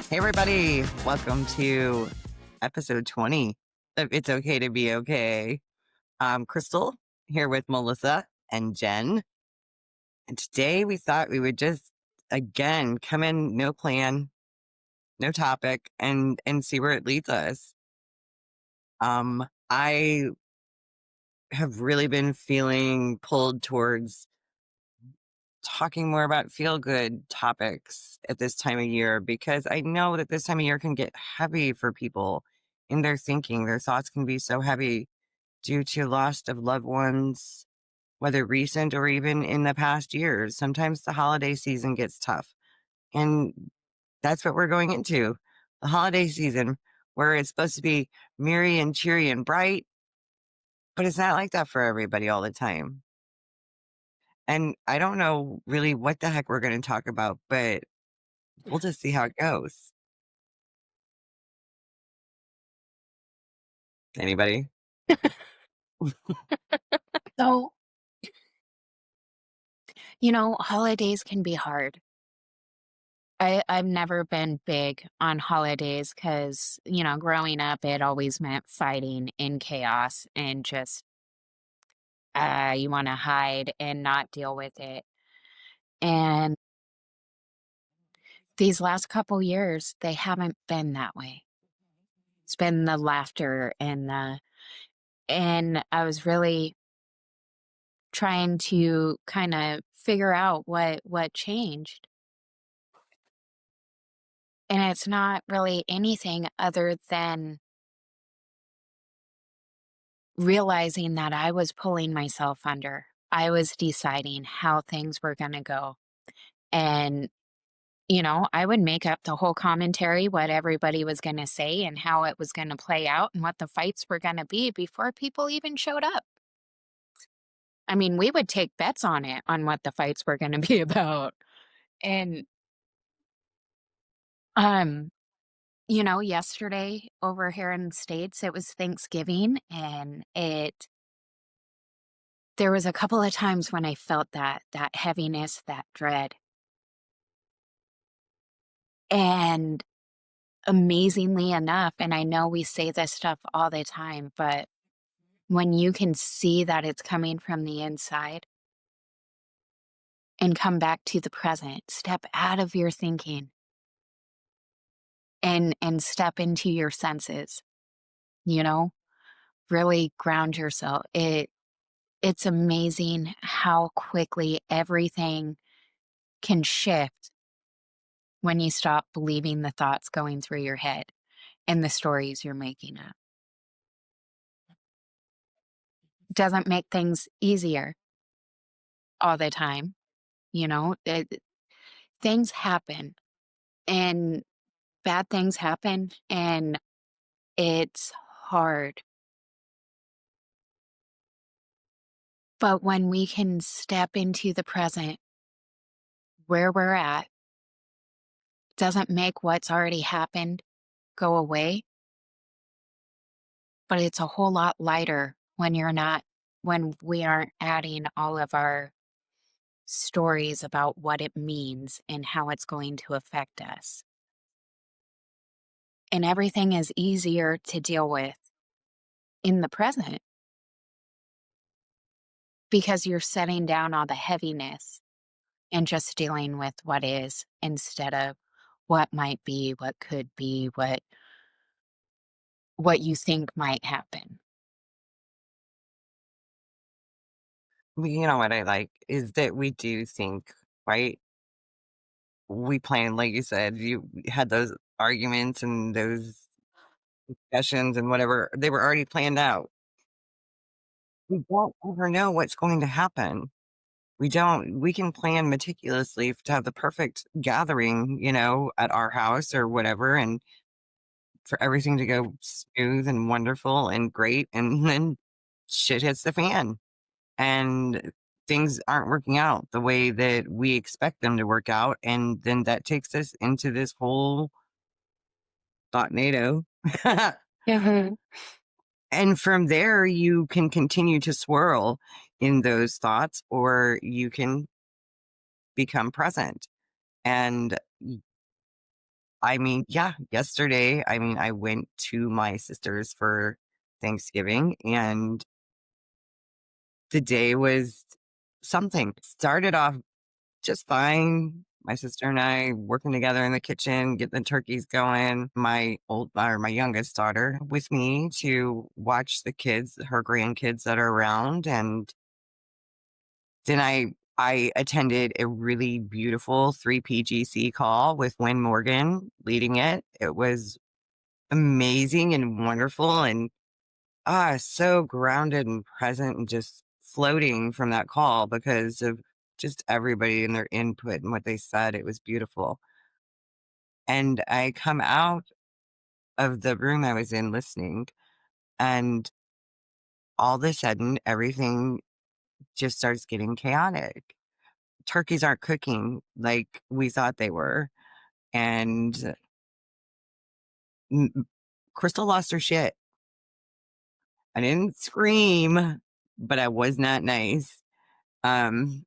Hey, everybody. Welcome to episode 20 of It's Okay to Be Okay. I'm Chrystal here with Melissa and Jen. And today we thought we would just, again, come in, no plan, no topic, and see where it leads us. I have really been feeling pulled towards talking more about feel good topics at this time of year because I know that this time of year can get heavy for people in their thinking. Their thoughts can be so heavy due to loss of loved ones, whether recent or even in the past years. Sometimes the holiday season gets tough. And that's what we're going into, the holiday season, where it's supposed to be merry and cheery and bright, but it's not like that for everybody all the time. And I don't know really what the heck we're going to talk about, but we'll just see how it goes. Anybody? So, holidays can be hard. I've never been big on holidays because, growing up, it always meant fighting in chaos and just, you want to hide and not deal with it. And these last couple years, they haven't been that way. It's been the laughter and I was really trying to kind of figure out what changed. And it's not really anything other than realizing that I was pulling myself under. I was deciding how things were gonna go. And, I would make up the whole commentary, what everybody was gonna say and how it was gonna play out and what the fights were gonna be before people even showed up. I mean, we would take bets on it, on what the fights were gonna be about. And, um, yesterday over here in the States, it was Thanksgiving and there was a couple of times when I felt that heaviness, that dread. And amazingly enough, and I know we say this stuff all the time, but when you can see that it's coming from the inside and come back to the present, step out of your thinking and step into your senses, you know, really ground yourself. It's amazing how quickly everything can shift when you stop believing the thoughts going through your head and the stories you're making up. Doesn't make things easier all the time, things happen and bad things happen and it's hard. But when we can step into the present where we're at, doesn't make what's already happened go away, but it's a whole lot lighter when we aren't adding all of our stories about what it means and how it's going to affect us. And everything is easier to deal with in the present because you're setting down all the heaviness and just dealing with what is instead of what might be, what could be, what you think might happen. You know what I like is that we do think, right? We plan, like you said, you had those arguments and those discussions and whatever, they were already planned out. We don't ever know what's going to happen. We can plan meticulously to have the perfect gathering, at our house or whatever, and for everything to go smooth and wonderful and great. And then shit hits the fan and things aren't working out the way that we expect them to work out. And then that takes us into this whole thought-nado. Mhm. And from there, you can continue to swirl in those thoughts, or you can become present. And I mean, yeah, yesterday, I mean, I went to my sister's for Thanksgiving, and the day was something. Started off just fine. My sister and I working together in the kitchen, getting the turkeys going. My youngest daughter with me to watch the kids, her grandkids that are around, and then I attended a really beautiful 3PGC call with Win Morgan leading it. It was amazing and wonderful, and so grounded and present and just floating from that call because of just everybody and their input and what they said. It was beautiful. And I come out of the room I was in listening, and all of a sudden, everything just starts getting chaotic. Turkeys aren't cooking like we thought they were. And Crystal lost her shit. I didn't scream, but I was not nice. Um,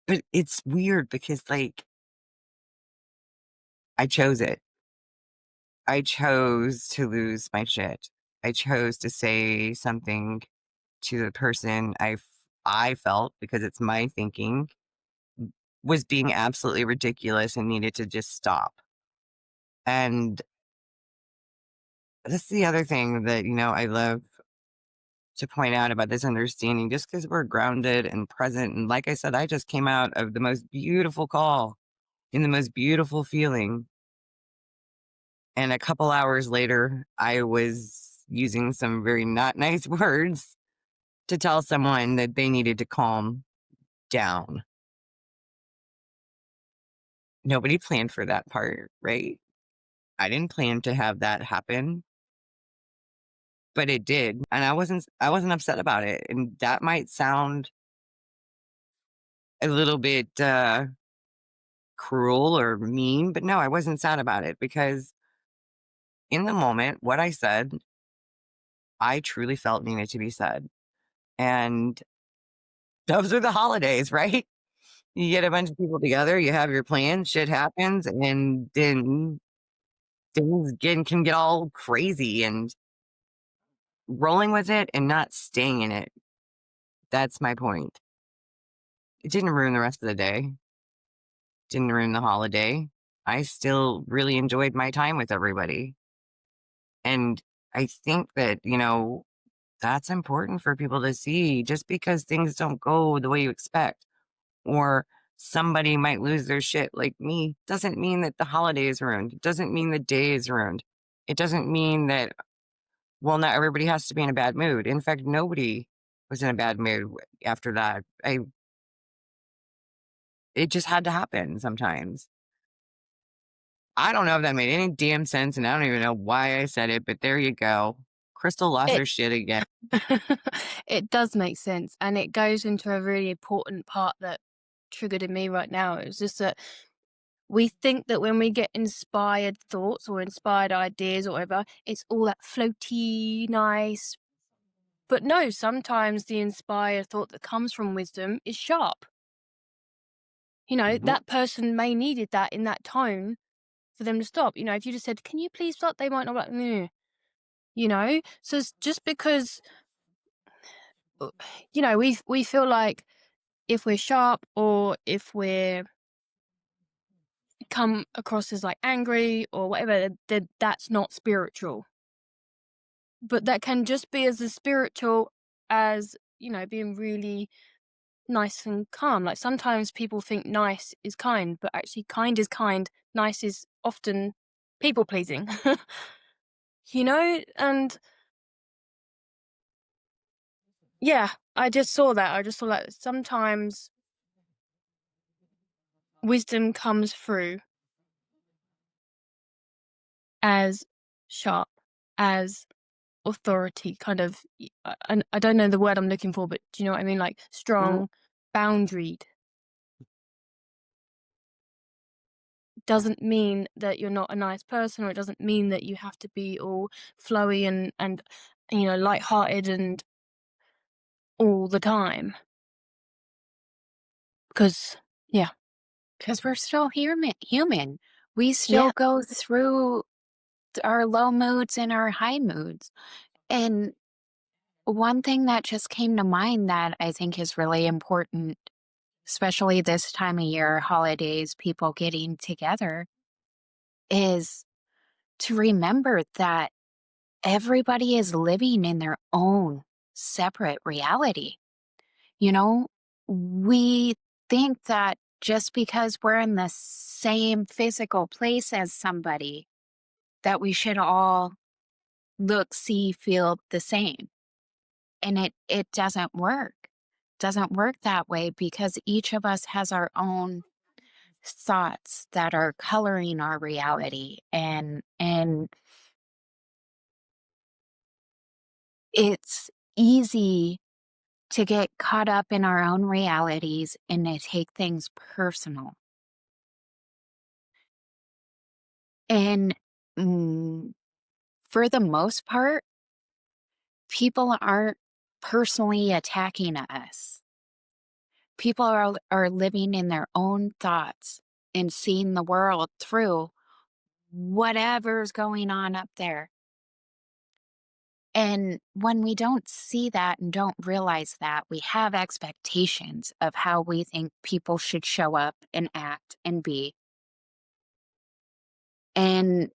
but it's weird because, like, I chose it. I chose to lose my shit. I chose to say something to the person I felt, because it's my thinking, was being absolutely ridiculous and needed to just stop. And that's the other thing that, I love to point out about this understanding, just because we're grounded and present. And like I said, I just came out of the most beautiful call in the most beautiful feeling. And a couple hours later, I was using some very not nice words to tell someone that they needed to calm down. Nobody planned for that part, right? I didn't plan to have that happen, but it did. And I wasn't upset about it. And that might sound a little bit cruel or mean, but no, I wasn't sad about it, because in the moment, what I said, I truly felt needed to be said. And those are the holidays, right? You get a bunch of people together, you have your plan, shit happens, and then things can get all crazy, and rolling with it and not staying in it. That's my point. It didn't ruin the rest of the day, didn't ruin the holiday. I still really enjoyed my time with everybody. And I think that, that's important for people to see. Just because things don't go the way you expect, or somebody might lose their shit like me, doesn't mean that the holiday is ruined. It doesn't mean the day is ruined. It doesn't mean that, well, not everybody has to be in a bad mood. In fact, nobody was in a bad mood after that. It just had to happen sometimes. I don't know if that made any damn sense, and I don't even know why I said it, but there you go. Crystal lost It her shit again. it does make sense, and it goes into a really important part that triggered in me right now. It's just that we think that when we get inspired thoughts or inspired ideas or whatever, it's all that floaty, nice. But no, sometimes the inspired thought that comes from wisdom is sharp. Mhm. That person may needed that in that tone for them to stop. If you just said, "Can you please stop?" They might not be like, "Meh," So it's just because, uh, we feel like if we're sharp or if we're come across as like angry or whatever, then that's not spiritual. But that can just be as spiritual as, being really nice and calm. Like sometimes people think nice is kind, but actually kind is kind, nice is often people pleasing. And yeah, I just saw that. I just saw that sometimes wisdom comes through as sharp, as authority, kind of. And I don't know the word I'm looking for, but do you know what I mean? Like Mm, strong, boundaried. Doesn't mean that you're not a nice person, or it doesn't mean that you have to be all flowy and lighthearted and all the time. Because yeah. 'Cause we're still human. We still Yeah. go through our low moods and our high moods. And one thing that just came to mind that I think is really important, especially this time of year, holidays, people getting together, is to remember that everybody is living in their own separate reality. You know, we think that just because we're in the same physical place as somebody, that we should all look, see, feel the same. And it doesn't work. Doesn't work that way because each of us has our own thoughts that are coloring our reality, and it's easy to get caught up in our own realities and to take things personal. And mm, for the most part, people aren't personally attacking us. People are living in their own thoughts and seeing the world through whatever's going on up there. And when we don't see that and don't realize that, we have expectations of how we think people should show up and act and be. And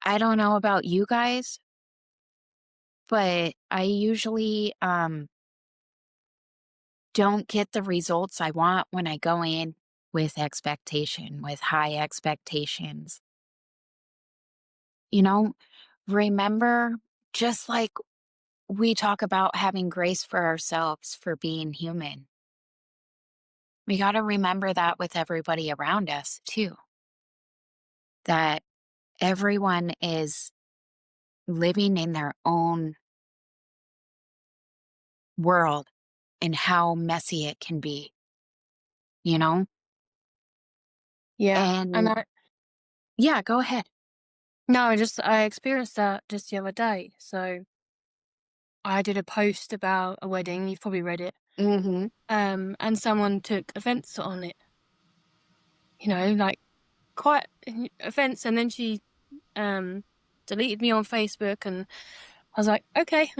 I don't know about you guys, but I usually don't get the results I want when I go in with expectation, with high expectations. You know, remember, just like we talk about having grace for ourselves for being human, we got to remember that with everybody around us too, that everyone is living in their own world and how messy it can be, you know? Yeah, and And I yeah, go ahead. no, I experienced that just the other day. So I did a post about a wedding. You've probably read it. Hmm. And someone took offense on it. Like quite offense, and then she um deleted me on Facebook, and I was like, okay.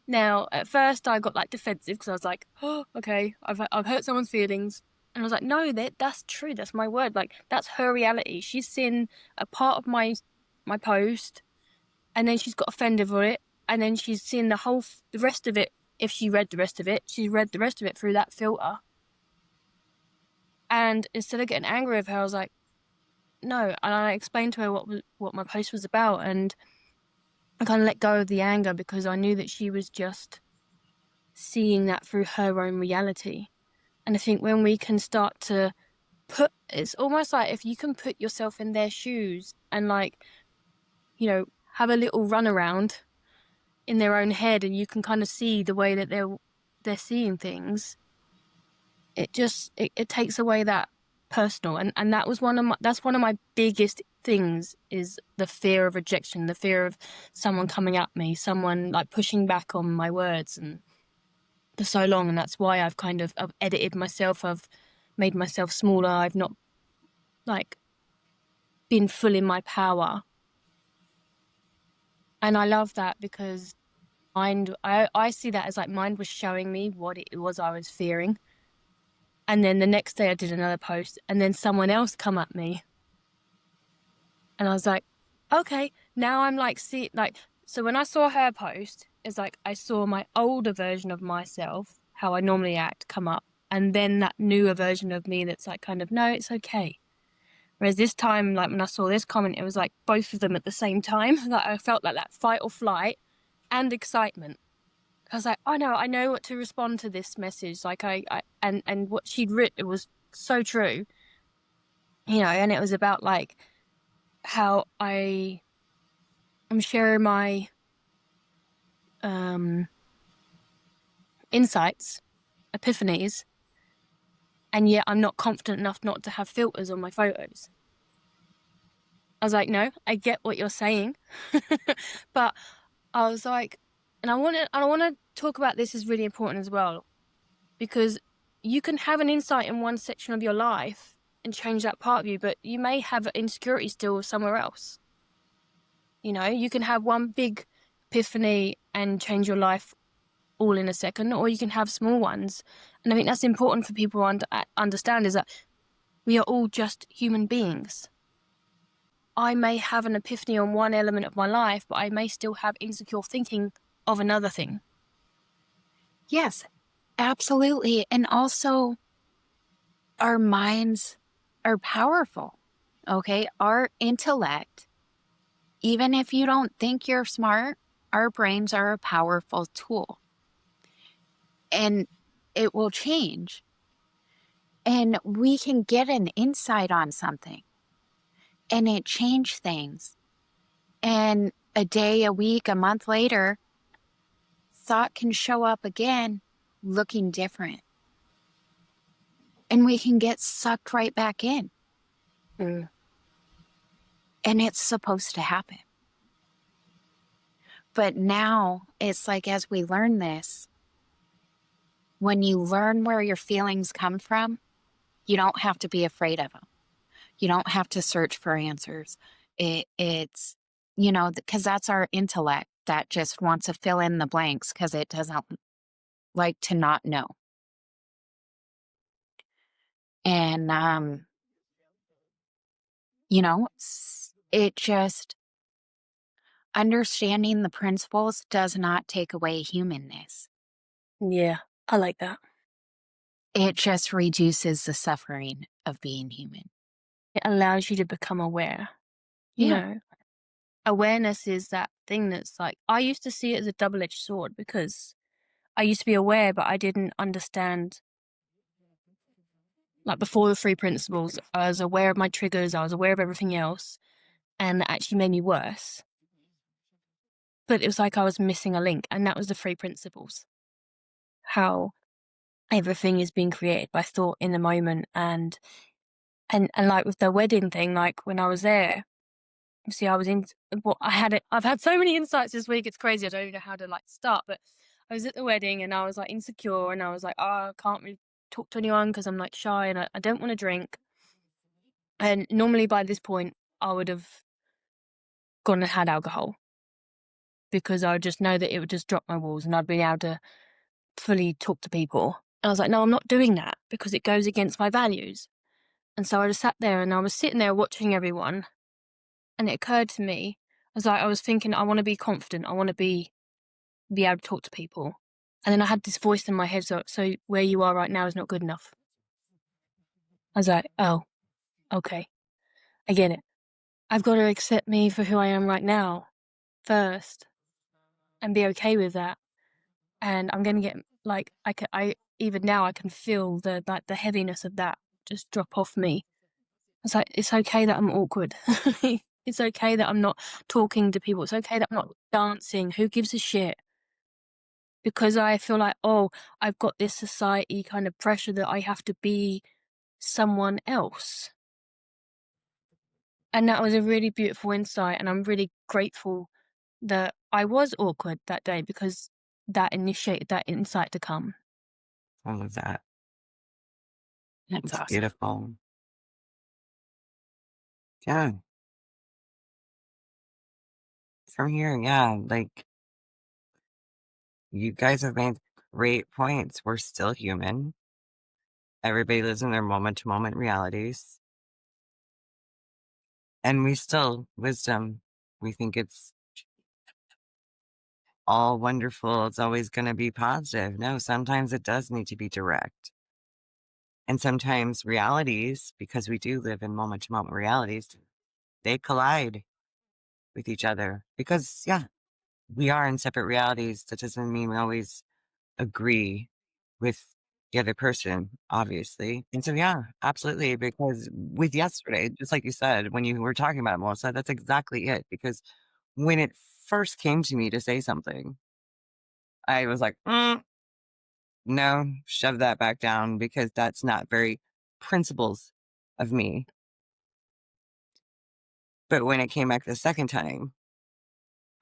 Now, at first, I got like defensive because I was like, oh, okay, I've hurt someone's feelings, and I was like, no, that's true. That's my word. Like that's her reality. She's seen a part of my post, and then she's got offended for it, and then she's seen the rest of it. If she read the rest of it, she read the rest of it through that filter. And instead of getting angry with her, I was like, no. And I explained to her what my post was about, and I kind of let go of the anger because I knew that she was just seeing that through her own reality. And I think when we can start to it's almost like if you can put yourself in their shoes and like, have a little run around in their own head, and you can kind of see the way that they're seeing things. It takes away that personal, and that's one of my biggest things is the fear of rejection, the fear of someone coming at me, someone like pushing back on my words, and for so long. And that's why I've edited myself, I've made myself smaller, I've not like been full in my power. And I love that because I see that as like mind was showing me what it was I was fearing. And then the next day I did another post, and then someone else come at me, and I was like, okay, now I'm like, see, like, so when I saw her post, it's like I saw my older version of myself, how I normally act, come up, and then that newer version of me that's like, kind of, no, it's okay. Whereas this time, like when I saw this comment, it was like both of them at the same time. Like I felt like that fight or flight and excitement. I was like, oh no, I know what to respond to this message. Like and what she'd written, it was so true, and it was about like how I'm sharing my um insights, epiphanies, and yet I'm not confident enough not to have filters on my photos. I was like, no, I get what you're saying, but I was like, and I want to talk about this is really important as well, because you can have an insight in one section of your life and change that part of you, but you may have insecurity still somewhere else. You know, you can have one big epiphany and change your life all in a second, or you can have small ones. And I think that's important for people to understand, is that we are all just human beings. I may have an epiphany on one element of my life, but I may still have insecure thinking of another thing. Yes, absolutely. And also, our minds are powerful. Okay. Our intellect, even if you don't think you're smart, our brains are a powerful tool, and it will change. And we can get an insight on something and it change things. And a day, a week, a month later, thought can show up again looking different. And we can get sucked right back in. Mm. And it's supposed to happen. But now it's like, as we learn this, when you learn where your feelings come from, you don't have to be afraid of them. You don't have to search for answers. It's, because that's our intellect that just wants to fill in the blanks because it doesn't like to not know. And, it just, understanding the principles does not take away humanness. Yeah, I like that. It just reduces the suffering of being human. It allows you to become aware. You Yeah. know, awareness is that thing that's like, I used to see it as a double-edged sword, because I used to be aware, but I didn't understand. Like, before the three principles, I was aware of my triggers, I was aware of everything else, and that actually made me worse. But it was like I was missing a link, and that was the three principles. How everything is being created by thought in the moment, and like with the wedding thing, like when I was there, see, I was in what I had it. I've had so many insights this week. It's crazy. I don't even know how to like start. But I was at the wedding and I was like insecure, and I was like, oh, I can't really talk to anyone because I'm like shy and I don't want to drink. And normally by this point, I would have gone and had alcohol, because I would just know that it would just drop my walls and I'd be able to fully talk to people. And I was like, no, I'm not doing that because it goes against my values. And so I just sat there and I was sitting there watching everyone. And it occurred to me, I was thinking, I want to be confident. I want to be able to talk to people. And then I had this voice in my head, so where you are right now is not good enough. I was like, oh, okay, I get it. I've got to accept me for who I am right now first and be okay with that. And I'm going to get, like, even now I can feel the heaviness of that just drop off me. It's like, it's okay that I'm awkward. It's okay that I'm not talking to people. It's okay that I'm not dancing. Who gives a shit? Because I feel like, oh, I've got this society kind of pressure that I have to be someone else. And that was a really beautiful insight. And I'm really grateful that I was awkward that day, because that initiated that insight to come. I love that. That's It's awesome. beautiful. Yeah. From here, yeah, like you guys have made great points. We're still human. Everybody lives in their moment to moment realities. And we still, wisdom, we think it's all wonderful. It's always going to be positive. No, sometimes it does need to be direct. And sometimes realities, because we do live in moment to moment realities, they collide with each other. Because, yeah, we are in separate realities. That doesn't mean we always agree with the other person, obviously. And so, yeah, absolutely. Because with yesterday, just like you said, when you were talking about it, Melissa, that's exactly it. Because when it first came to me to say something, I was like, no, shove that back down, because that's not very principles of me. But when it came back the second time,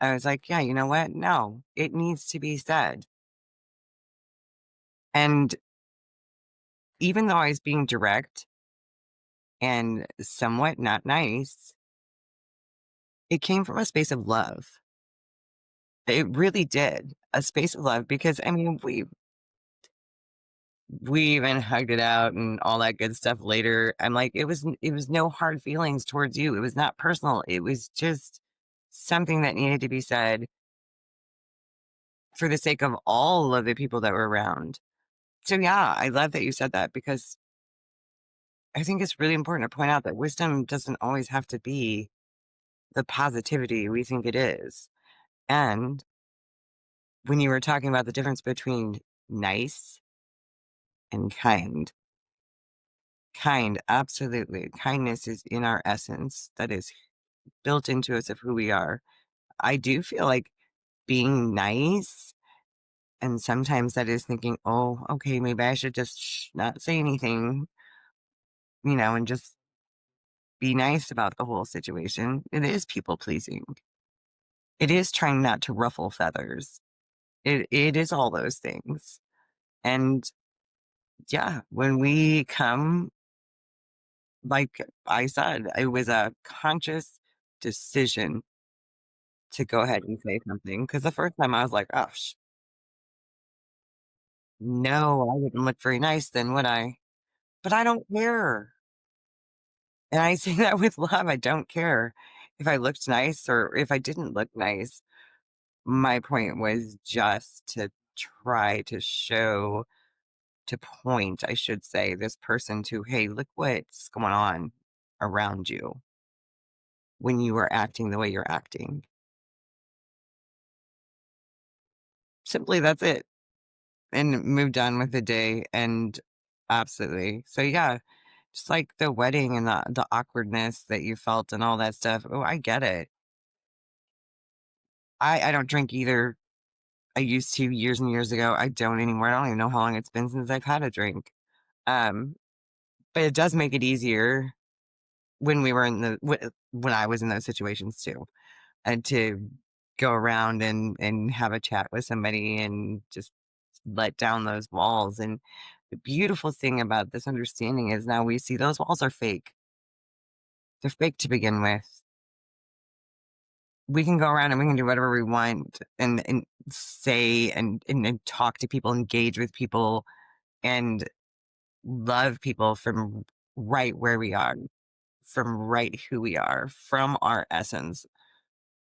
I was like, yeah, you know what? No, it needs to be said. And even though I was being direct and somewhat not nice, it came from a space of love. It really did. A space of love because I mean, we even hugged it out and all that good stuff later. I'm like, it was no hard feelings towards you. It was not personal. It was just something that needed to be said for the sake of all of the people that were around. So yeah, I love that you said that because I think it's really important to point out that wisdom doesn't always have to be the positivity we think it is. And when you were talking about the difference between nice and kind, kind, absolutely. Kindness is in our essence. That is built into us of who we are. I do feel like being nice, and sometimes that is thinking, oh, okay, maybe I should just not say anything, and just be nice about the whole situation. It is people pleasing. It is trying not to ruffle feathers. It is all those things. And yeah, when we come, like I said, it was a conscious decision to go ahead and say something. Because the first time I was like, oh, no, I wouldn't look very nice then, would I? But I don't care. And I say that with love. I don't care if I looked nice or if I didn't look nice. My point was just to try to show, to point, I should say, this person to, hey, look what's going on around you when you are acting the way you're acting. Simply, that's it. And moved on with the day. And absolutely. So, yeah, just like the wedding and the awkwardness that you felt and all that stuff. Oh, I get it. I don't drink either. I used to years and years ago. I don't anymore. I don't even know how long it's been since I've had a drink. Um, but it does make it easier when we were when I was in those situations too, and to go around and have a chat with somebody and just let down those walls. And the beautiful thing about this understanding is now we see those walls are fake. They're fake to begin with. We can go around and we can do whatever we want and say and talk to people, engage with people, and love people from right where we are, from right who we are, from our essence,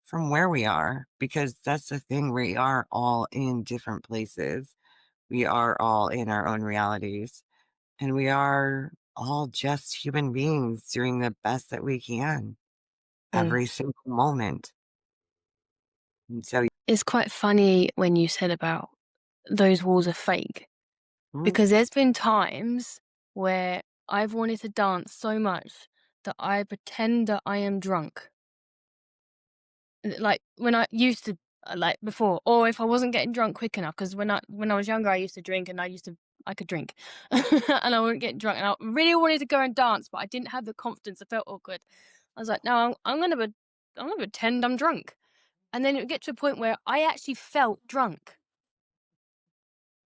from where we are, because that's the thing. We are all in different places. We are all in our own realities, and we are all just human beings doing the best that we can Mm. every single moment. And so, It's quite funny when you said about those walls are fake mm, because there's been times where I've wanted to dance so much that I pretend that I am drunk. Like when I used to, like before, or if I wasn't getting drunk quick enough, because when I was younger, I used to drink and I could drink, and I wouldn't get drunk, and I really wanted to go and dance, but I didn't have the confidence. I felt awkward. I was like, no, I'm gonna pretend I'm drunk, and then it would get to a point where I actually felt drunk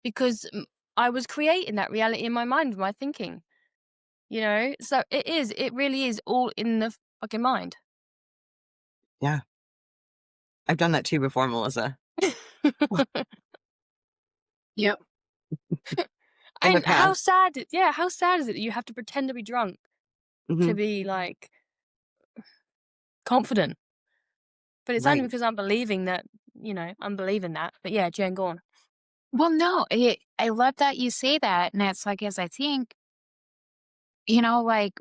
because I was creating that reality in my mind with my thinking, So it really is all in the fucking mind. yeah, I've done that too before, Melissa, Yep. in the And past. how sad is it that you have to pretend to be drunk to Hmm. be, like, confident? But it's only Right. because I'm believing that, I'm believing that. But yeah, Jen, go on. Well, no, I love that you say that. And it's like, as I think, like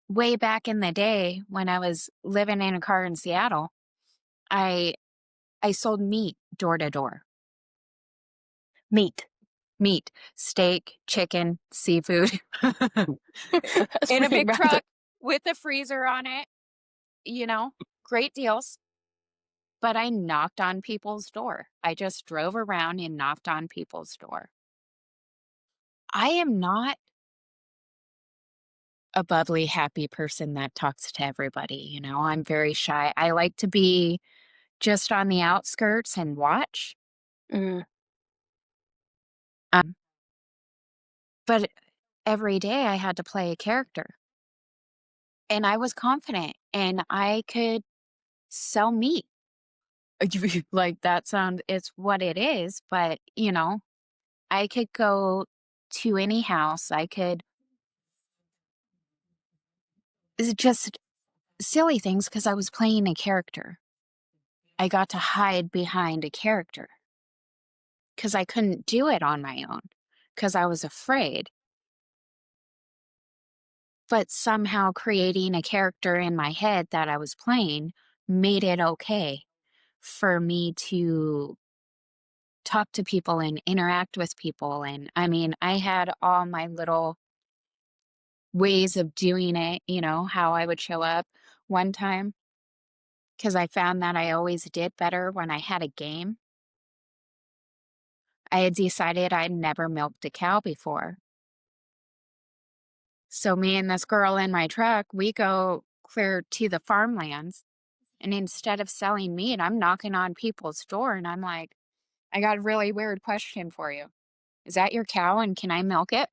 way back in the day when I was living in a car in Seattle, I I sold meat door to door. Meat. Meat, steak, chicken, seafood That's in a really big random. truck with a freezer on it, you know, great deals. But I knocked on people's door. I just drove around and knocked on people's door. I am not a bubbly, happy person that talks to everybody. I'm very shy. I like to be just on the outskirts and watch. Mm, Um, but every day I had to play a character. And I was confident and I could sell meat. Like that sound it's what it is, but I could go to any house. I could it's just silly things because I was playing a character. I got to hide behind a character because I couldn't do it on my own because I was afraid. But somehow creating a character in my head that I was playing made it okay for me to talk to people and interact with people. And I mean, I had all my little ways of doing it, how I would show up one time because I found that I always did better when I had a game. I had decided I'd never milked a cow before. So me and this girl in my truck, we go clear to the farmlands. And instead of selling meat, I'm knocking on people's door and I'm like, I got a really weird question for you. Is that your cow and can I milk it?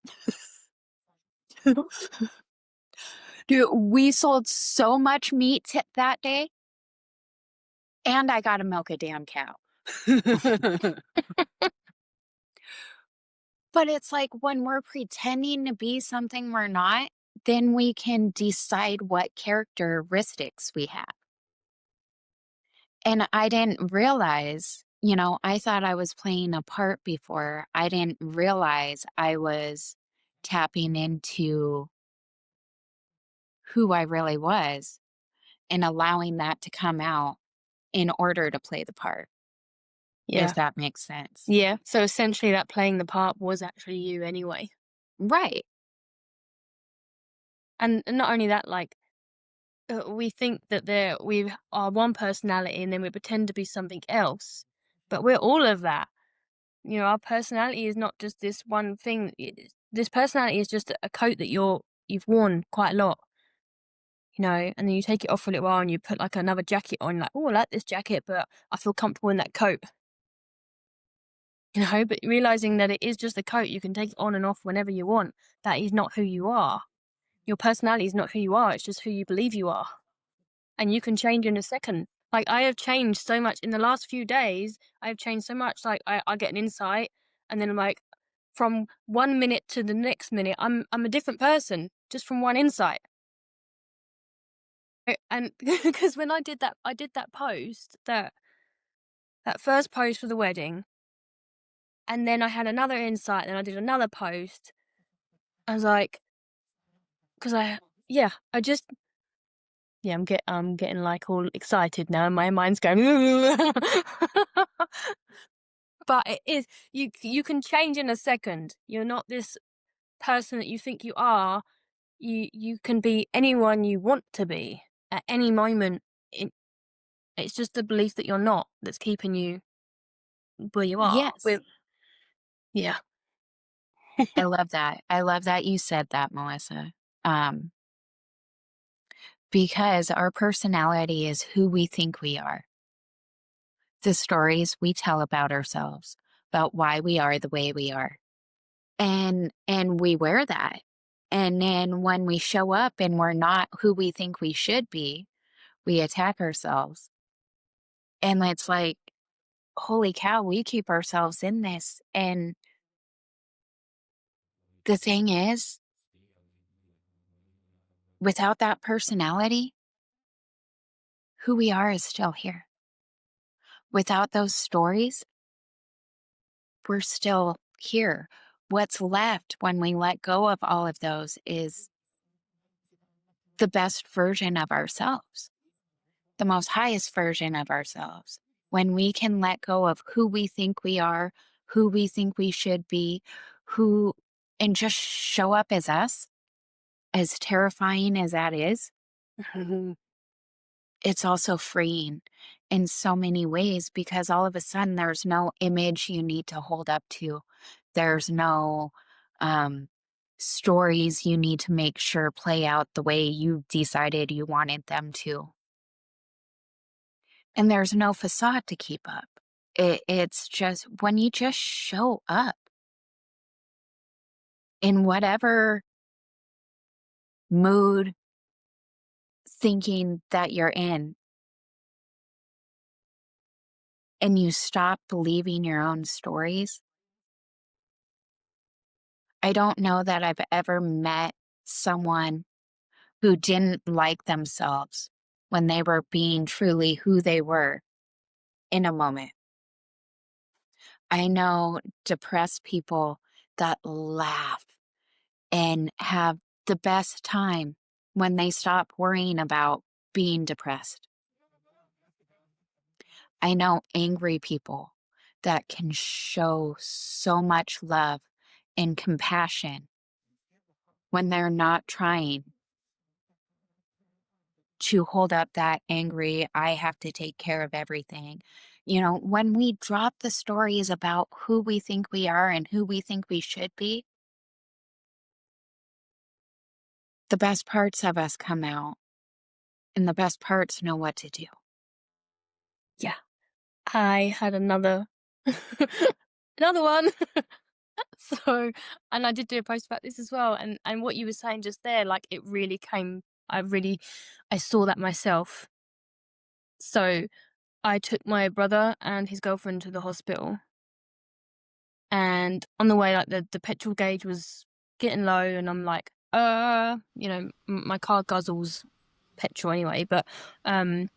Dude, we sold so much meat that day and I got to milk a damn cow. But it's like when we're pretending to be something we're not, then we can decide what characteristics we have. And I didn't realize, I thought I was playing a part before. I didn't realize I was tapping into who I really was and allowing that to come out in order to play the part, Yeah. if that makes sense. Yeah. So essentially that playing the part was actually you anyway. Right. And not only that, like we think that we are one personality and then we pretend to be something else, but we're all of that. Our personality is not just this one thing. This personality is just a coat that you've worn quite a lot, and then you take it off for a little while and you put like another jacket on, like, oh, I like this jacket, but I feel comfortable in that coat. But realizing that it is just a coat, you can take it on and off whenever you want. That is not who you are. Your personality is not who you are. It's just who you believe you are. And you can change in a second. Like, I have changed so much in the last few days. I have changed so much. Like, I get an insight, and then I'm like, from 1 minute to the next minute, I'm a different person just from one insight. And because when I did that post, that first post for the wedding, and then I had another insight, and I did another post. I was like, because I just I'm getting like all excited now, and my mind's going. But it is you can change in a second. You're not this person that you think you are. You can be anyone you want to be at any moment. It's just the belief that you're not that's keeping you where you are. Yes. Yeah. I love that. I love that you said that, Melissa. Um, because our personality is who we think we are. The stories we tell about ourselves, about why we are the way we are. And we wear that. And then when we show up and we're not who we think we should be, we attack ourselves. And it's like, holy cow, we keep ourselves in this. And the thing is, without that personality, who we are is still here. Without those stories, we're still here. What's left when we let go of all of those is the best version of ourselves, the most highest version of ourselves. When we can let go of who we think we are, who we think we should be, and just show up as us, as terrifying as that is, it's also freeing in so many ways because all of a sudden there's no image you need to hold up to. There's no stories you need to make sure play out the way you decided you wanted them to. And there's no facade to keep up. It's just when you just show up in whatever mood thinking that you're in, and you stop believing your own stories. I don't know that I've ever met someone who didn't like themselves when they were being truly who they were in a moment. I know depressed people that laugh and have the best time when they stop worrying about being depressed. I know angry people that can show so much love and compassion when they're not trying to hold up that angry, I have to take care of everything. You know, when we drop the stories about who we think we are and who we think we should be, the best parts of us come out, and the best parts know what to do. Yeah. I had another another one. So, and I did do a post about this as well, and what you were saying just there, like, it really came I saw that myself. So, I took my brother and his girlfriend to the hospital, and on the way, like, the petrol gauge was getting low, and I'm like, my car guzzles petrol anyway, but, I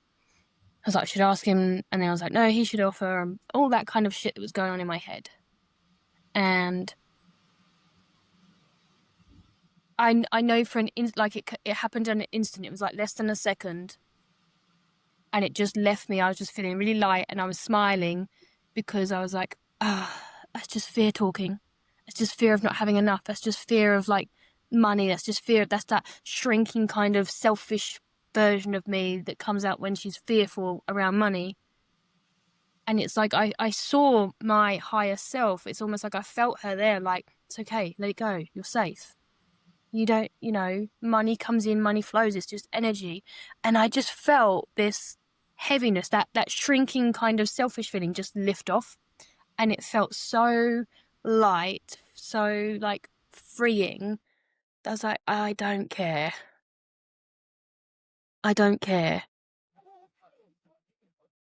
was like, "I should ask him," and then I was like, "No, he should offer," all that kind of shit that was going on in my head. And I know for like, it happened in an instant, it was, like, less than a second, and it just left me. I was just feeling really light, and I was smiling because I was like, "Ah, that's just fear talking. It's just fear of not having enough. That's just fear of, like, money. That's just fear. That's that shrinking kind of selfish version of me that comes out when she's fearful around money." And it's like I saw my higher self. It's almost like I felt her there, like, "It's okay, let it go. You're safe. You don't, money comes in, money flows. It's just energy." And I just felt this heaviness, that shrinking kind of selfish feeling just lift off. And it felt so light, so, like, freeing. I was like, I don't care. I don't care.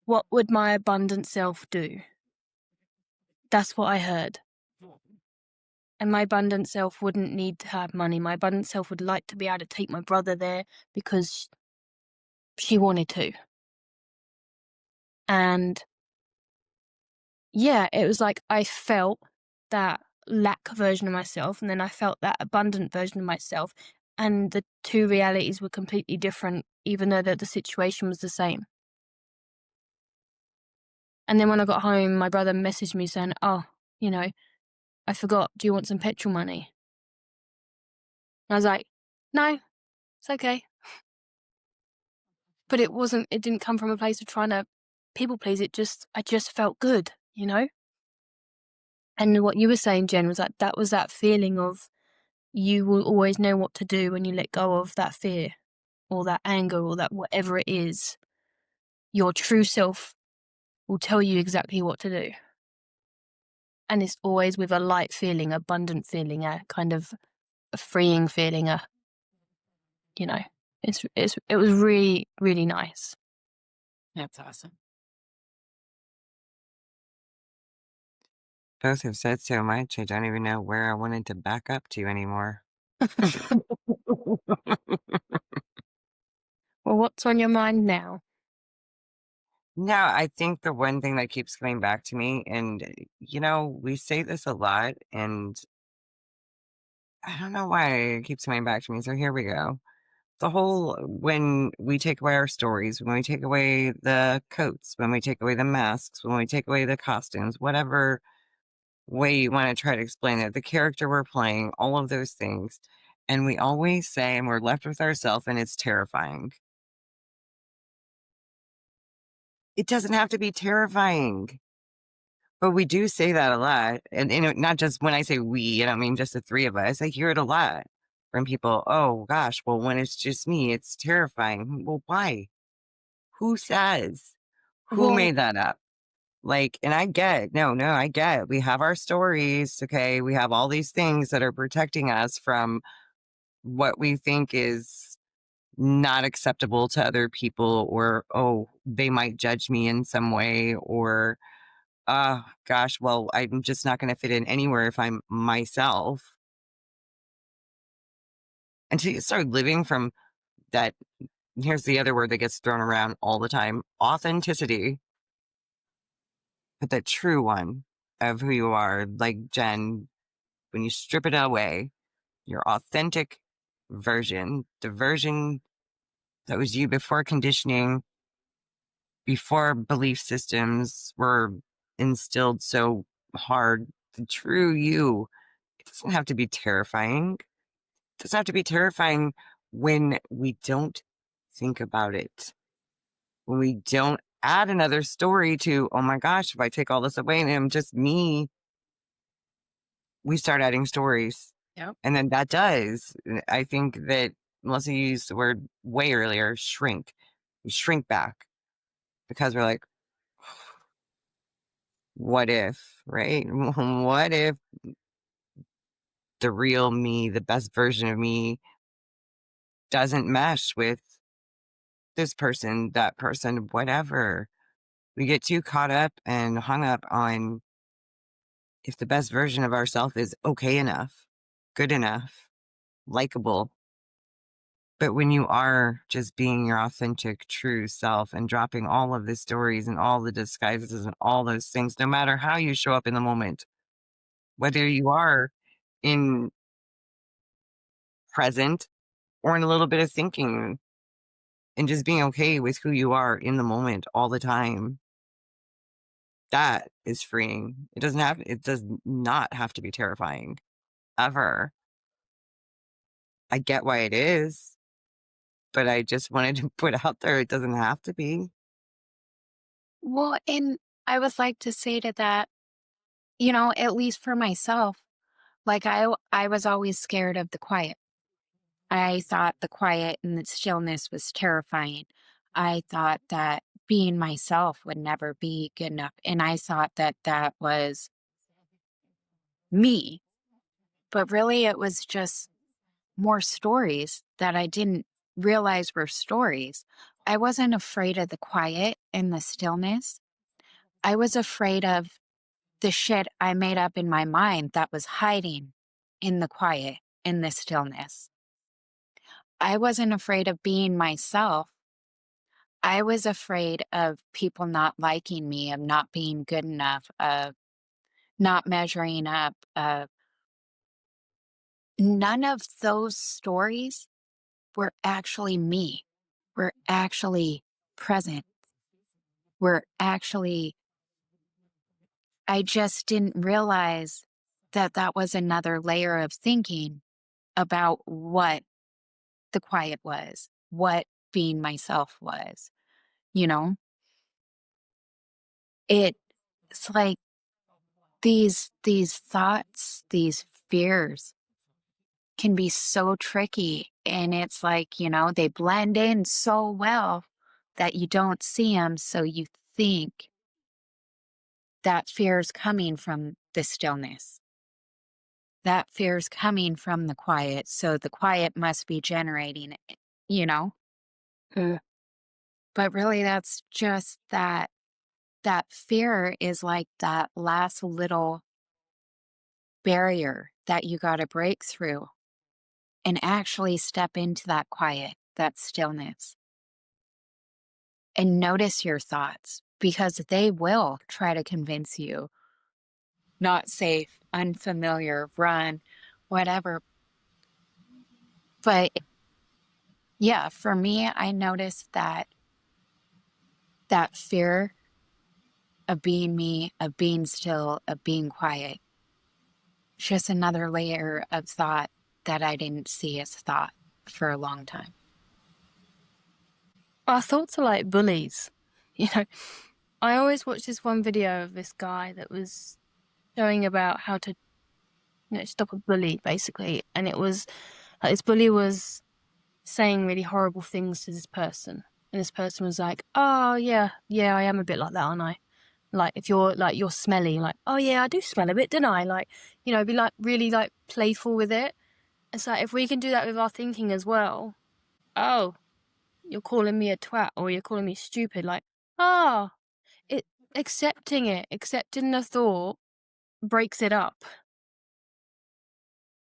What would my abundant self do? That's what I heard. And my abundant self wouldn't need to have money. My abundant self would like to be able to take my brother there because she wanted to. And yeah, it was like I felt that lack version of myself, and then I felt that abundant version of myself, and the two realities were completely different, even though the situation was the same. And then when I got home, my brother messaged me saying, "Oh, you know, I forgot. Do you want some petrol money?" And I was like, "No, it's okay." But it didn't come from a place of trying to people please. I just felt good, you know? And what you were saying, Jen, was that was that feeling of you will always know what to do when you let go of that fear or that anger or that whatever it is. Your true self will tell you exactly what to do. And it's always with a light feeling, abundant feeling, a kind of a freeing feeling, you know, it was really, really nice. That's awesome. Both have said so much, I don't even know where I wanted to back up to anymore. Well, what's on your mind now? No, I think the one thing that keeps coming back to me, and, we say this a lot, and I don't know why it keeps coming back to me, so here we go. The whole when we take away our stories, when we take away the coats, when we take away the masks, when we take away the costumes, whatever way you want to try to explain it, the character we're playing, all of those things. And we always say, and we're left with ourselves, and it's terrifying. It doesn't have to be terrifying, but we do say that a lot. And not just when I say we, I don't mean just the three of us. I hear it a lot from people. Oh gosh, well, when it's just me, it's terrifying. Well, why? Who says? Who Well, made that up? Like, and I get, no, I get, we have our stories. Okay. We have all these things that are protecting us from what we think is not acceptable to other people, or, oh, they might judge me in some way, or, gosh, well, I'm just not going to fit in anywhere if I'm myself. Until you start living from that, here's the other word that gets thrown around all the time, authenticity, but the true one of who you are, like Jen, when you strip it away, your authentic version, the version that was you before conditioning, before belief systems were instilled so hard, the true you, it doesn't have to be terrifying. It doesn't have to be terrifying when we don't think about it, when we don't add another story to, oh my gosh, if I take all this away and I'm just me, we start adding stories. Yep. And then that does. I think that Melissa used the word way earlier, shrink. We shrink back because we're like, what if, right? What if the real me, the best version of me, doesn't mesh with this person, that person, whatever? We get too caught up and hung up on if the best version of ourselves is okay enough, good enough, likable. But when you are just being your authentic, true self and dropping all of the stories and all the disguises and all those things, no matter how you show up in the moment, whether you are in present or in a little bit of thinking and just being okay with who you are in the moment all the time, that is freeing. It does not have to be terrifying ever. I get why it is, but I just wanted to put out there it doesn't have to be. Well, and I would like to say to that, at least for myself, like I was always scared of the quiet. I thought the quiet and the stillness was terrifying. I thought that being myself would never be good enough. And I thought that that was me. But really, it was just more stories that I didn't realize were stories. I wasn't afraid of the quiet and the stillness. I was afraid of the shit I made up in my mind that was hiding in the quiet, in the stillness. I wasn't afraid of being myself. I was afraid of people not liking me, of not being good enough, of not measuring up. None of those stories were actually me. Were actually present. Were actually, I just didn't realize that that was another layer of thinking about what the quiet was, what being myself was, you know? It's like these thoughts, these fears can be so tricky, and it's like, they blend in so well that you don't see them, so you think that fear is coming from the stillness. That fear is coming from the quiet, so the quiet must be generating it, you know? Uh, But really that's just that fear is like that last little barrier that you got to break through and actually step into that quiet, that stillness, and notice your thoughts because they will try to convince you not safe, unfamiliar, run, whatever. But yeah, for me, I noticed that fear of being me, of being still, of being quiet, just another layer of thought that I didn't see as thought for a long time. Our thoughts are like bullies. You know, I always watch this one video of this guy that was showing about how to, stop a bully, basically. And it was like this bully was saying really horrible things to this person. And this person was like, oh, yeah, I am a bit like that, aren't I? Like, if you're like, you're smelly, like, oh, yeah, I do smell a bit, don't I? Like, be like really like playful with it. It's like if we can do that with our thinking as well. Oh, you're calling me a twat or you're calling me stupid. Like, ah, it accepting the thought breaks it up.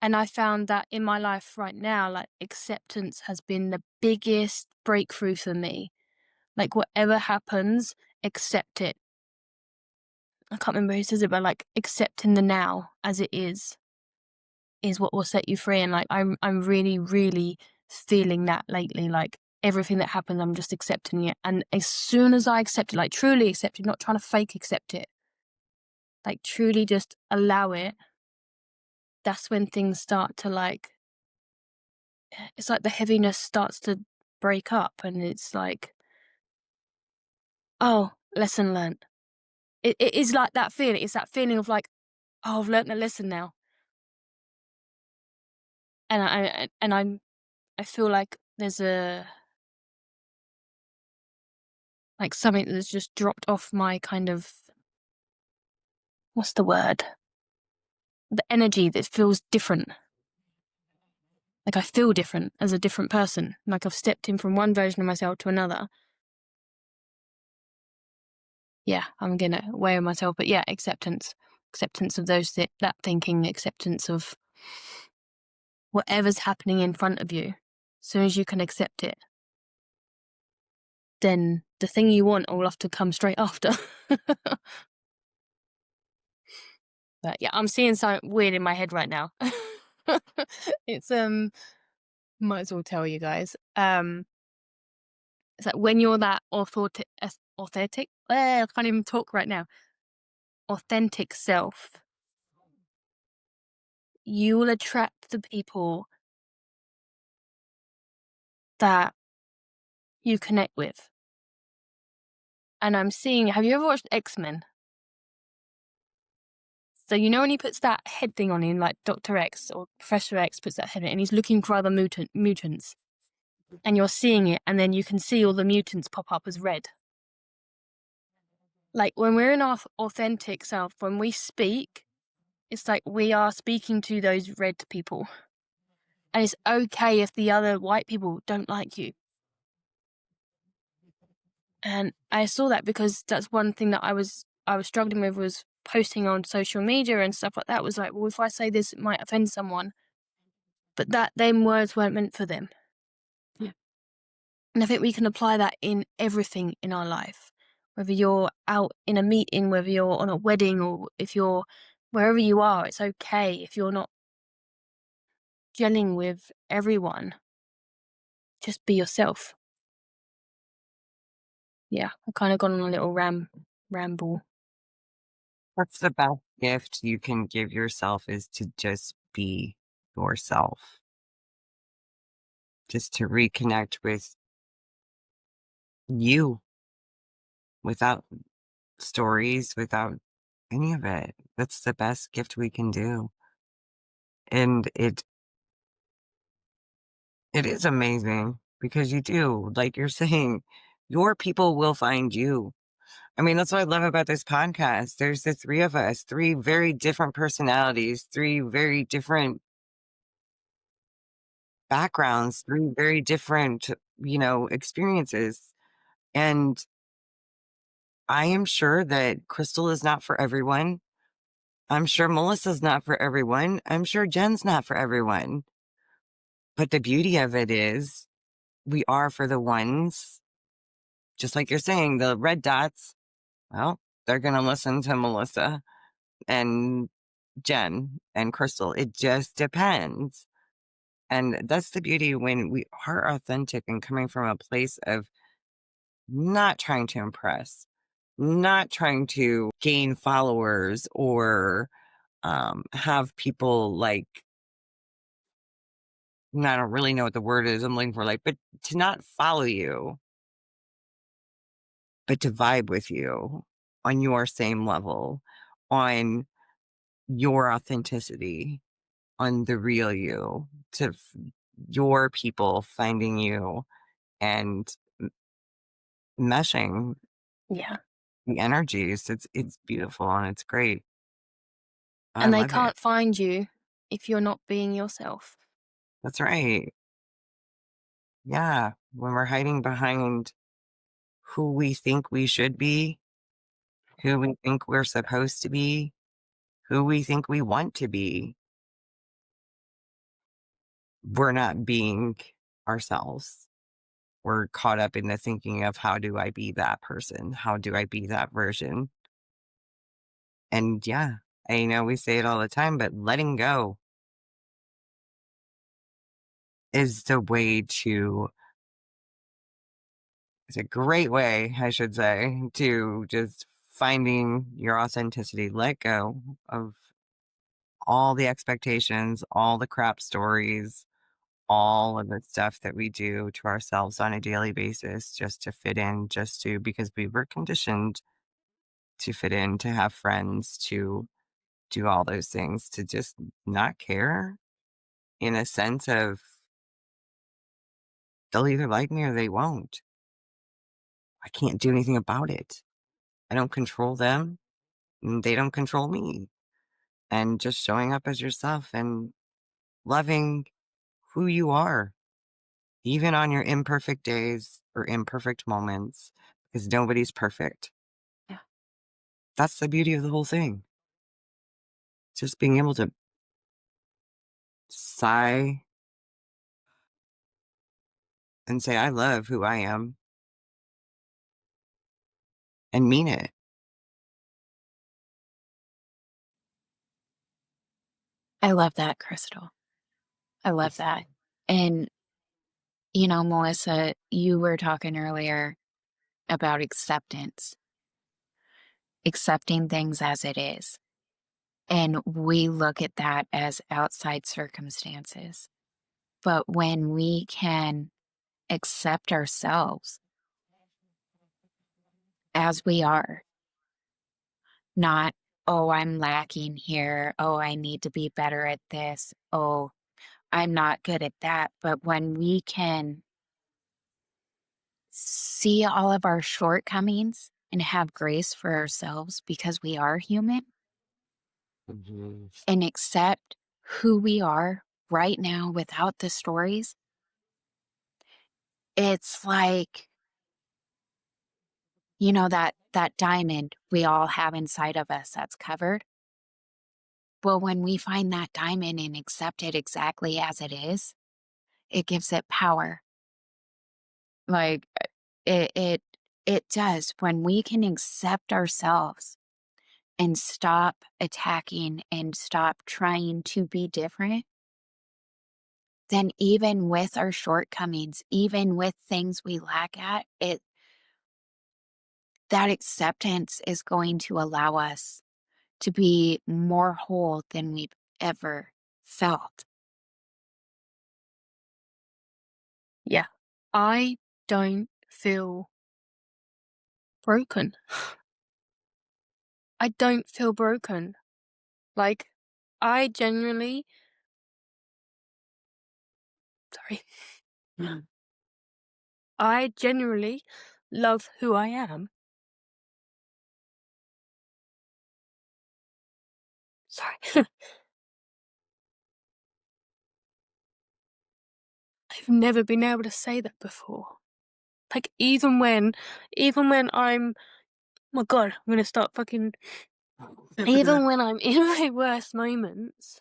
And I found that in my life right now, like acceptance has been the biggest breakthrough for me. Like whatever happens, accept it. I can't remember who says it, but like accepting the now as it is what will set you free. And like I'm really, really feeling that lately. Like everything that happens, I'm just accepting it. And as soon as I accept it, like truly accept it, not trying to fake accept it, like truly just allow it, that's when things start to like, it's like the heaviness starts to break up and it's like, oh, lesson learned. It is like that feeling. It's that feeling of like, oh, I've learned the lesson now. And I feel like there's like something that's just dropped off my kind of, what's the word? The energy that feels different. Like I feel different as a different person. Like I've stepped in from one version of myself to another. Yeah, I'm getting away with myself, but yeah, acceptance of that thinking, acceptance of whatever's happening in front of you. As soon as you can accept it, then the thing you want will have to come straight after. But yeah, I'm seeing something weird in my head right now. It's might as well tell you guys. It's like when you're that authentic. I can't even talk right now. Authentic self, you will attract the people that you connect with. And I'm seeing. Have you ever watched X-Men? So you know when he puts that head thing on him, like Dr. X or Professor X puts that head in, and he's looking for other mutants, and you're seeing it, and then you can see all the mutants pop up as red. Like when we're in our authentic self, when we speak, it's like we are speaking to those red people, and it's okay if the other white people don't like you. And I saw that because that's one thing that I was struggling with, was posting on social media and stuff like that. Was like, well, if I say this, it might offend someone, but that them words weren't meant for them. Yeah. And I think we can apply that in everything in our life, whether you're out in a meeting, whether you're on a wedding, or if you're wherever you are. It's okay if you're not gelling with everyone. Just be yourself. Yeah, I kind of gone on a little ramble. That's the best gift you can give yourself, is to just be yourself. Just to reconnect with you without stories, without any of it. That's the best gift we can do. And it is amazing because you do, like you're saying, your people will find you. I mean, that's what I love about this podcast. There's the three of us, three very different personalities, three very different backgrounds, three very different, experiences. And I am sure that Chrystal is not for everyone. I'm sure Melissa's not for everyone. I'm sure Jen's not for everyone. But the beauty of it is we are for the ones, just like you're saying, the red dots. Well, they're going to listen to Melissa and Jen and Chrystal. It just depends. And that's the beauty when we are authentic and coming from a place of not trying to impress, not trying to gain followers or have people like, I don't really know what the word is I'm looking for, like, but to not follow you, but to vibe with you on your same level, on your authenticity, on the real you, to your people finding you and meshing Yeah. the energies. It's beautiful and it's great. I And they love it. can't find you if you're not being yourself. That's right. Yeah. When we're hiding behind who we think we should be, who we think we're supposed to be, who we think we want to be, we're not being ourselves. We're caught up in the thinking of how do I be that person? How do I be that version? And yeah, I know we say it all the time, but letting go is the way to, it's a great way, I should say, to just finding your authenticity. Let go of all the expectations, all the crap stories, all of the stuff that we do to ourselves on a daily basis just to fit in, just to, because we were conditioned to fit in, to have friends, to do all those things, to just not care in a sense of they'll either like me or they won't. I can't do anything about it. I don't control them, and they don't control me. And just showing up as yourself and loving who you are, even on your imperfect days or imperfect moments, because nobody's perfect. Yeah. That's the beauty of the whole thing. Just being able to sigh and say, I love who I am and mean it. I love that, Crystal. I love that. And, Melissa, you were talking earlier about accepting things as it is. And we look at that as outside circumstances. But when we can accept ourselves as we are, not, oh, I'm lacking here. Oh, I need to be better at this. Oh, I'm not good at that. But when we can see all of our shortcomings and have grace for ourselves because we are human Mhm. and accept who we are right now without the stories, it's like, that diamond we all have inside of us that's covered. Well, when we find that diamond and accept it exactly as it gives it power. Like it does. When we can accept ourselves and stop attacking and stop trying to be different, then even with our shortcomings, even with things we lack at, that acceptance is going to allow us to be more whole than we've ever felt. Yeah. I don't feel broken. I don't feel broken. Like, I genuinely, sorry, I genuinely love who I am. Sorry. I've never been able to say that before. Like, even when I'm, my God, I'm gonna start fucking, even when I'm in my worst moments,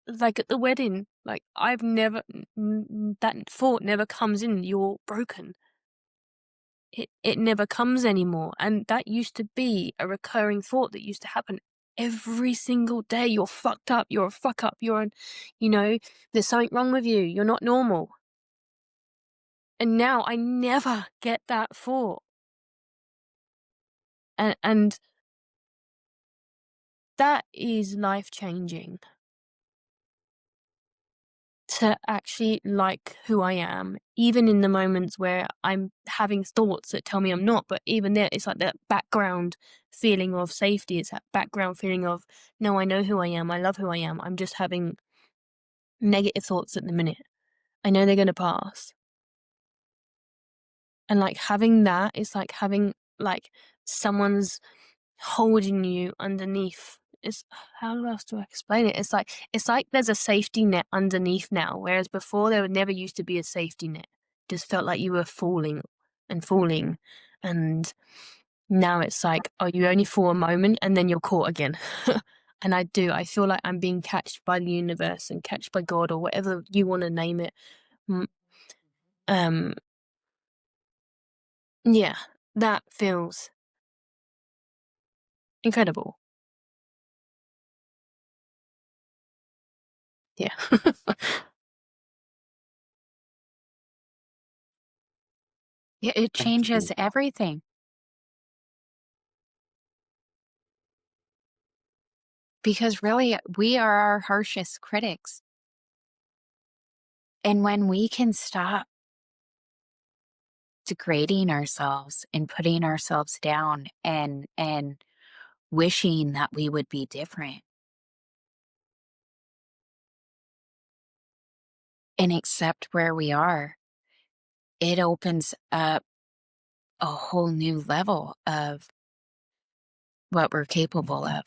like at the wedding, like I've never, that thought never comes in, you're broken. It never comes anymore. And that used to be a recurring thought that used to happen every single day. You're fucked up, you're a fuck up, you know, there's something wrong with you, you're not normal. And now I never get that thought. And that is life changing. To actually like who I am, even in the moments where I'm having thoughts that tell me I'm not, but even there, it's like that background feeling of safety. It's that background feeling of, no, I know who I am. I love who I am. I'm just having negative thoughts at the minute. I know they're going to pass. And like having that, it's like having like someone's holding you underneath it's how else do I explain it? It's like there's a safety net underneath now, whereas before there would never used to be a safety net. Just felt like you were falling and falling, and now it's like, oh, you only for a moment and then you're caught again. And I feel like I'm being catched by the universe and catched by God or whatever you want to name it. Mm, Um, yeah, that feels incredible. Yeah. Yeah, it changes Absolutely. everything because really we are our harshest critics. And when we can stop degrading ourselves and putting ourselves down and wishing that we would be different and accept where we are, it opens up a whole new level of what we're capable of.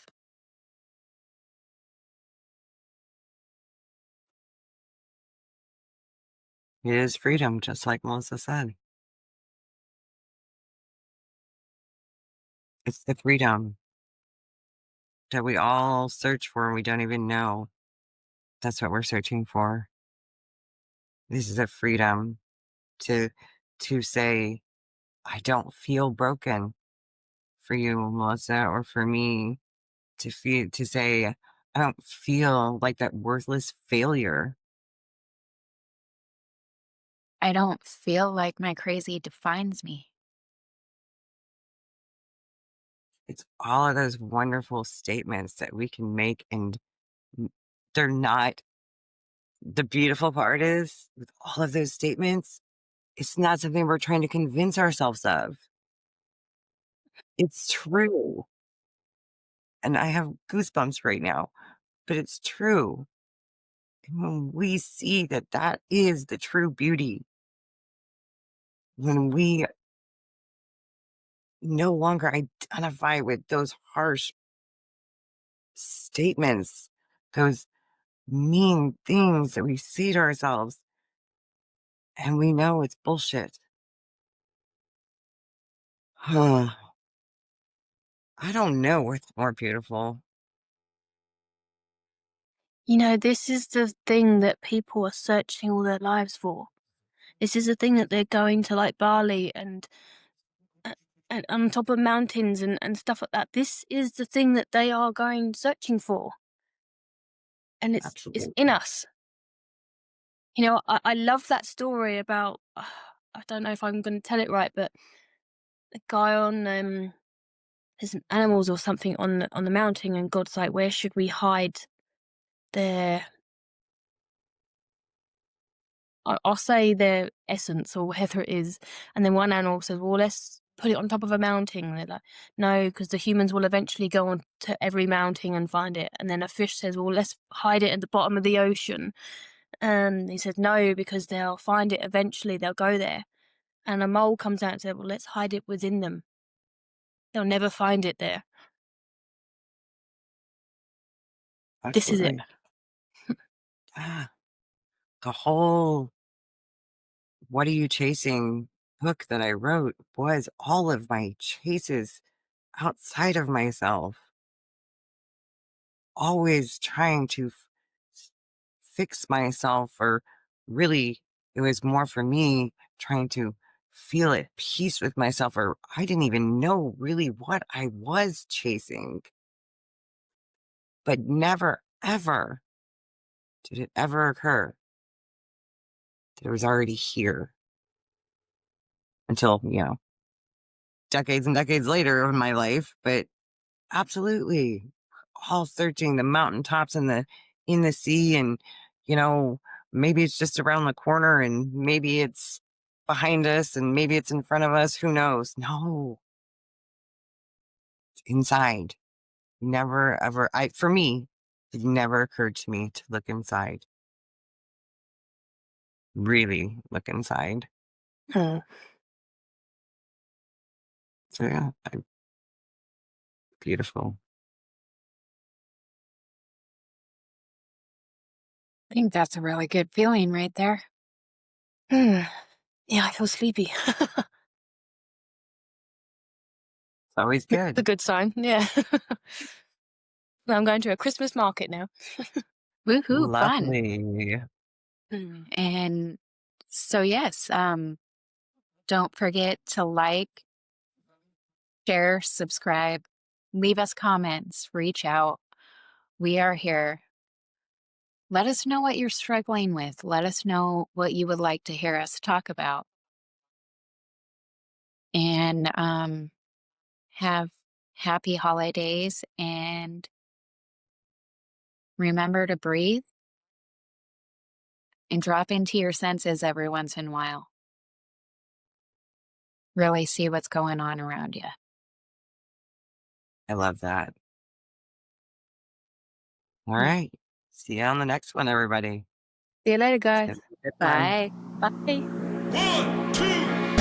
It is freedom, just like Melissa said. It's the freedom that we all search for and we don't even know. That's what we're searching for. This is a freedom to say, I don't feel broken for you, Melissa, or for me to say, I don't feel like that worthless failure. I don't feel like my crazy defines me. It's all of those wonderful statements that we can make, and n- they're not. The beautiful part is, with all of those statements, it's not something we're trying to convince ourselves of. It's true. And I have goosebumps right now, but it's true. And when we see that that is the true beauty, when we no longer identify with those harsh statements, those mean things that we say to ourselves, and we know it's bullshit. I don't know what's more beautiful. This is the thing that people are searching all their lives for. This is the thing that they're going to like Bali uh, and on top of mountains and stuff like that. This is the thing that they are going searching for, and it's in Absolutely. us. I love that story about. I don't know if I'm going to tell it right, but a guy on there's some animals or something on the mountain, and God's like, where should we hide their I'll say their essence or whatever it is. And then one animal says, well, let's put it on top of a mountain. And they're like, no, because the humans will eventually go on to every mountain and find it. And then a fish says, well, let's hide it at the bottom of the ocean. And he said, no, because they'll find it eventually. They'll go there. And a mole comes out and said, well, let's hide it within them. They'll never find it there. This is it. Absolutely. Ah, the whole "What Are You Chasing" book that I wrote was all of my chases outside of myself, always trying to fix myself, or really, it was more for me trying to feel at peace with myself, or I didn't even know really what I was chasing. But never, ever did it ever occur that it was already here until, decades and decades later in my life. But absolutely, all searching the mountaintops and in the sea, and you know, maybe it's just around the corner, and maybe it's behind us, and maybe it's in front of us. Who knows? No, it's inside. Never ever. For me, it never occurred to me to look inside. Really look inside. Hmm. So yeah, beautiful. I think that's a really good feeling right there. Yeah, I feel sleepy. It's always It's a good. good sign. Yeah. I'm going to a Christmas market now. Woohoo, fun. Lovely. Mm. And so, yes, don't forget to like, share, subscribe, leave us comments, reach out. We are here. Let us know what you're struggling with. Let us know what you would like to hear us talk about. And have happy holidays and remember to breathe and drop into your senses every once in a while. Really see what's going on around you. I love that. All Hmm. right. See you on the next one, everybody. See you later, It's guys. gonna be a good one. Bye. Bye. 1, 2,